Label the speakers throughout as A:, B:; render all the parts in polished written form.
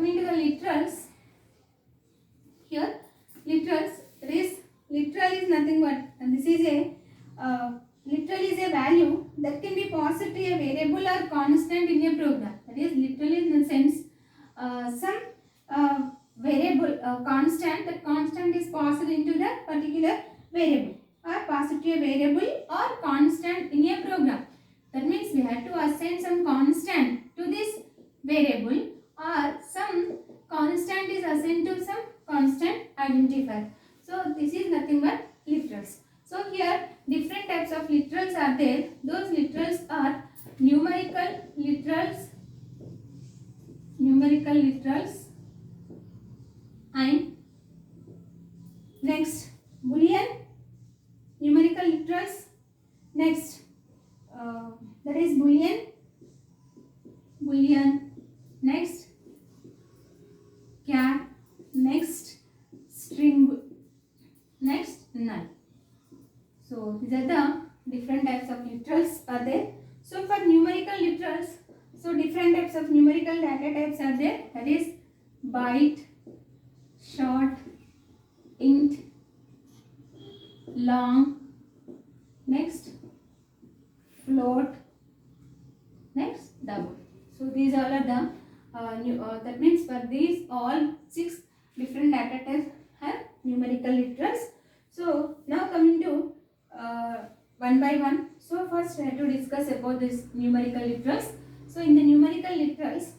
A: coming to the literals, here literals, literal is nothing but, and this is a literal is a value that can be passed to a variable or constant in a program. That is literal in the sense some variable constant, that constant is passed into that particular variable or passed to a variable or constant in a program. That means we have to assign some constant to this variable or some constant is assigned to some constant identifier. So this is nothing but literals. So here different types of literals are there. Those literals are numerical literals and next boolean numerical literals, next that is boolean, next char, next string, next null. So these are the different types of literals are there. So for numerical literals, so different types of numerical data types are there. That is byte, short, int, long, next float, next double. So these all are the that means for these all 6 different data types have numerical literals. So now coming to one by one. So first I have to discuss about this numerical literals. So in the numerical literals,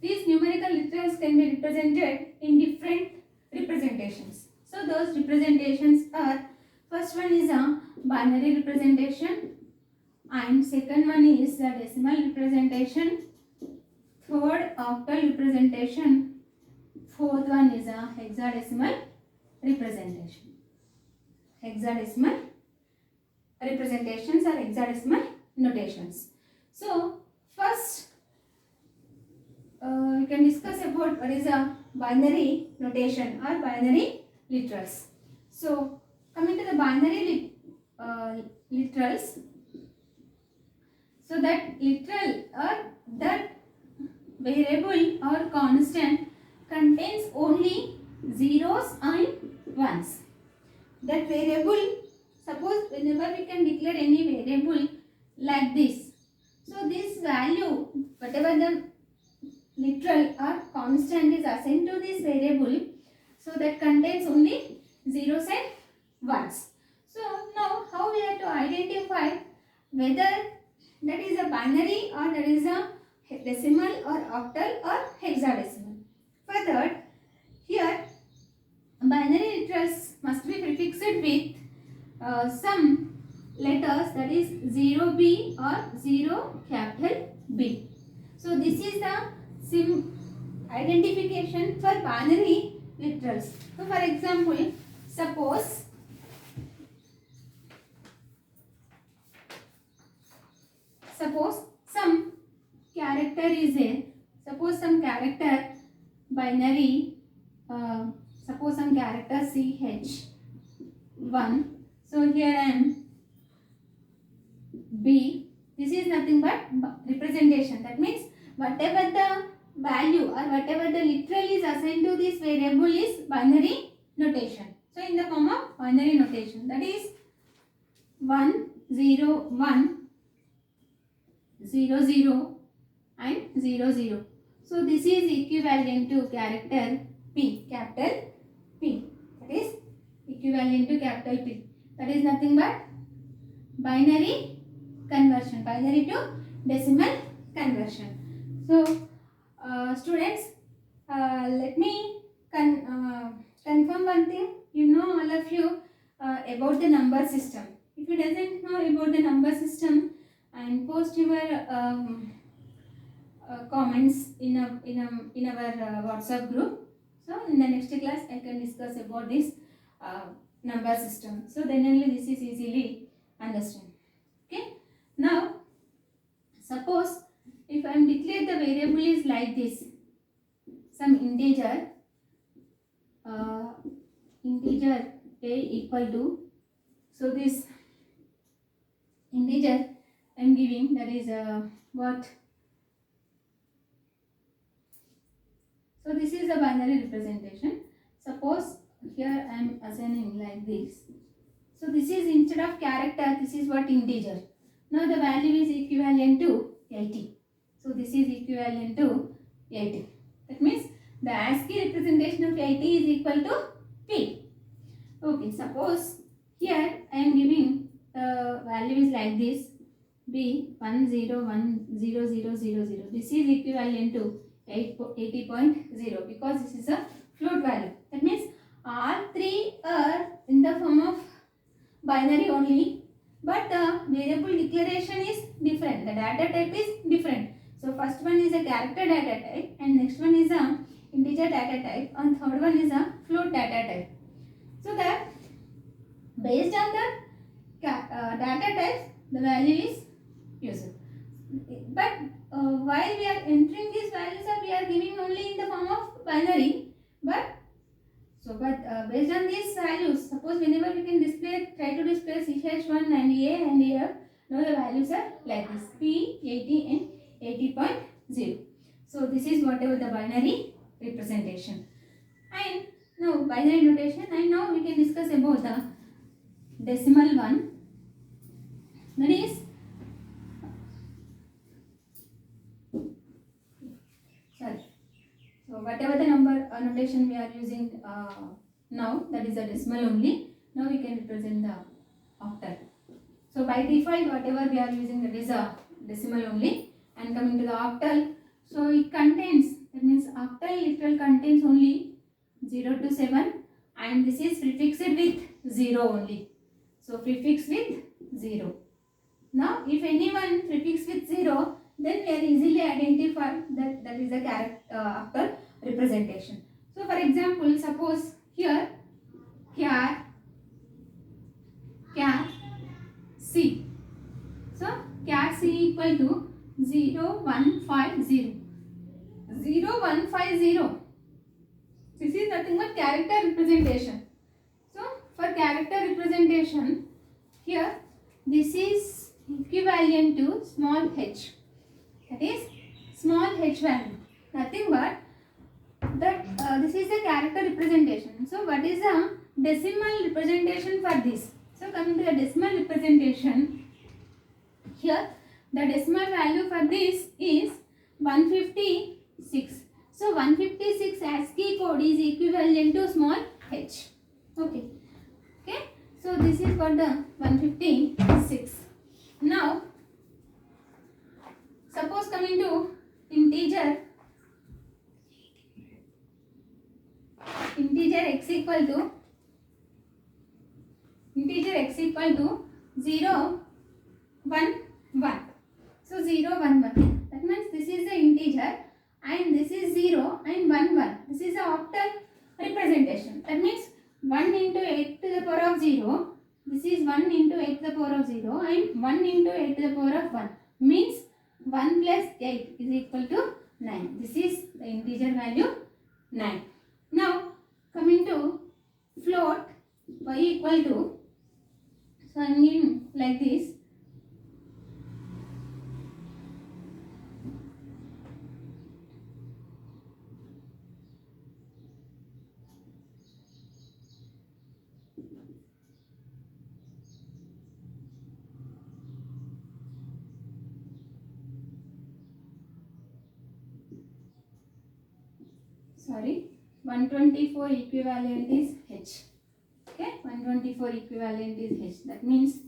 A: these numerical literals can be represented in different representations. So those representations are, first one is a binary representation, and second one is a decimal representation, third octal representation, fourth one is a hexadecimal representation. Hexadecimal representations or hexadecimal notations. So first we can discuss about what is a binary notation or binary literals. So coming to the binary literals, so that literal or that variable or constant contains only zeros and ones. That variable, suppose whenever we can declare any variable like this, so this value, whatever the literal or constant is assigned to this variable, so that contains only zeros and ones. So now how we have to identify whether that is a binary or that is a decimal or octal or hexadecimal. For that, here binary literals must be prefixed with some letters, that is 0B or 0 capital B. So this is the identification for binary literals. So for example, suppose some character is a, suppose some character binary, suppose some character CH1. So here I am B. This is nothing but representation. That means whatever the value or whatever the literal is assigned to this variable is binary notation. So in the form of binary notation, that is 1 0 1 0 0 and 0 0. So this is equivalent to character P, capital P. That is equivalent to capital P. That is nothing but binary conversion, binary to decimal conversion. So students, let me confirm one thing. You know, all of you about the number system. If you doesn't know about the number system, and post your comments in our WhatsApp group. So in the next class I can discuss about this number system. So then only this is easily understand. Okay. Now suppose if I am declared the variable is like this, some integer a equal to, so this integer I am giving, that is what So this is the binary representation. Suppose here I am assigning like this. So this is instead of character, this is what integer. Now the value is equivalent to 80. So this is equivalent to 80. That means the ASCII representation of 80 is equal to P. Okay, suppose here I am giving the value is like this, B 1010000. This is equivalent to 80.0 because this is a float value. That means all three are in the form of binary only, but the variable declaration is different. The data type is different. So first one is a character data type, and next one is a integer data type, and third one is a float data type. So that based on the data types, the value is used. But while we are entering these values, we are giving only in the form of binary. But based on these values, suppose whenever we can try to display CH1 and A and AF, now the values are like this, P, 80 and 80.0. So this is whatever the binary representation. And now binary notation, and now we can discuss about the decimal one. That is so whatever the number notation we are using now, that is a decimal only. Now we can represent the octal. So by default, whatever we are using, that is a decimal only. And coming to the octal, so it contains, that means octal literal contains only 0 to 7, and this is prefixed with 0 only. So prefix with 0. Now if anyone prefix with 0, then we are easily identify that is a character octal representation. So for example, suppose here char C. So char C equal to 0150. 0150. This is nothing but character representation. So for character representation, here this is equivalent to small h. That is small h value. Nothing but that this is the character representation. So what is the decimal representation for this? So coming to the decimal representation, here the decimal value for this is 156. So 156 ASCII code is equivalent to small h. Okay. So this is for the 156. Now suppose coming to integer x equal to 0, 1, 1. So 0, 1, 1. That means this is the integer and this is 0 and 1, 1. This is the octal representation. That means 1 into 8 to the power of 0. This is 1 into 8 to the power of 0 and 1 into 8 to the power of 1. Means 1 plus 8 is equal to 9. This is the integer value 9. Now coming to float, y equal to, so I am giving like this. Sorry, 124 equivalent is h. Okay, 124 equivalent is h. That means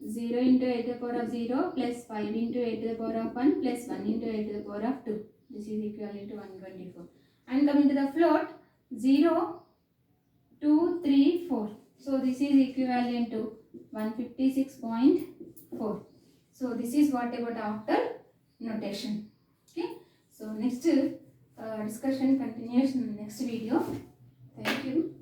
A: 0 into 8 to the power of 0 plus 5 into 8 to the power of 1 plus 1 into 8 to the power of 2. This is equivalent to 124. And coming to the float, 0, 2, 3, 4. So this is equivalent to 156.4. So this is what about octal notation. Okay. So next discussion continues in the next video. Thank you.